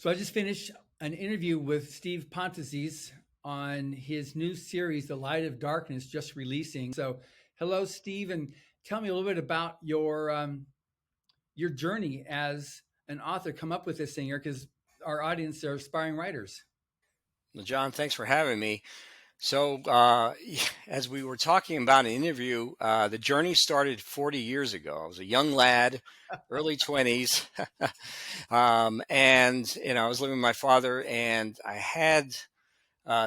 So I just finished an interview with Steve Pantazis on his new series, The Light of Darkness, just releasing. So, hello, Steve, and tell me a little bit about your journey as an author. Come up with this thing here because our audience are aspiring writers. Well, John, thanks for having me. So, as we were talking about in an interview, the journey started 40 years ago. I was a young lad, early 20s, and I was living with my father, and I had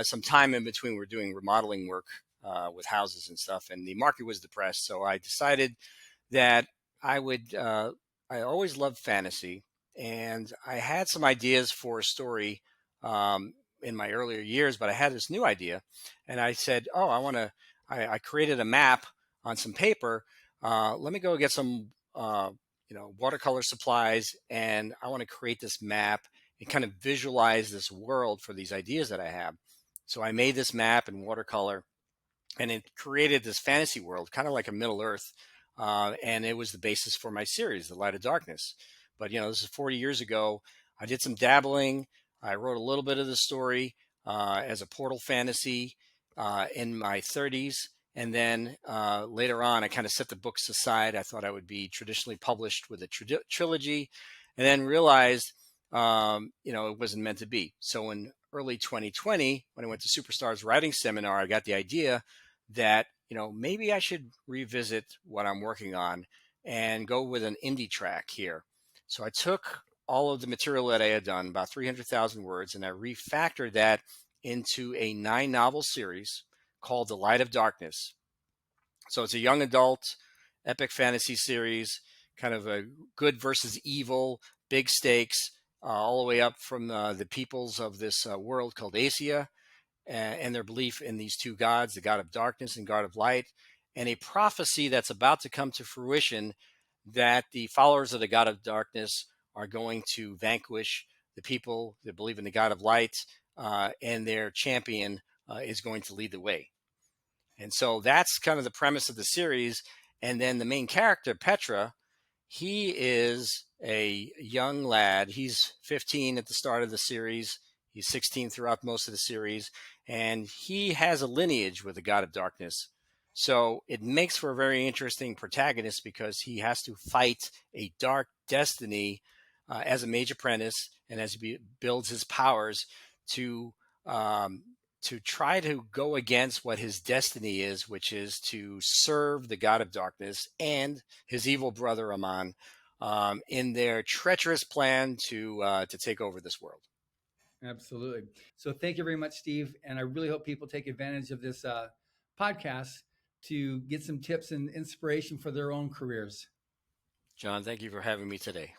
some time in between. We were doing remodeling work with houses and stuff, and the market was depressed. So I decided that I would. I always loved fantasy, and I had some ideas for a story. In my earlier years, but I had this new idea, and I said, "Oh, I want to." I created a map on some paper. Let me go get some, watercolor supplies, and I want to create this map and kind of visualize this world for these ideas that I have. So I made this map in watercolor, and it created this fantasy world, kind of like a Middle Earth, and it was the basis for my series, The Light of Darkness. But this is 40 years ago. I did some dabbling. I wrote a little bit of the story as a portal fantasy in my 30s. And then later on, I kind of set the books aside. I thought I would be traditionally published with a trilogy, and then realized, it wasn't meant to be. So in early 2020, when I went to Superstars Writing Seminar, I got the idea that, maybe I should revisit what I'm working on and go with an indie track here. So I took all of the material that I had done, about 300,000 words, and I refactored that into a 9-novel series called The Light of Darkness. So it's a young adult epic fantasy series, kind of a good versus evil, big stakes, all the way up from the peoples of this world called Asia, and their belief in these two gods, the god of darkness and god of light, and a prophecy that's about to come to fruition that the followers of the god of darkness are going to vanquish the people that believe in the god of light, and their champion is going to lead the way. And so that's kind of the premise of the series. And then the main character, Petra, he is a young lad. He's 15 at the start of the series. He's 16 throughout most of the series. And he has a lineage with the god of darkness. So it makes for a very interesting protagonist because he has to fight a dark destiny as a mage apprentice, and as he builds his powers to try to go against what his destiny is, which is to serve the god of darkness and his evil brother Aman in their treacherous plan to take over this world. Absolutely. So thank you very much, Steve. And I really hope people take advantage of this podcast to get some tips and inspiration for their own careers. John, thank you for having me today.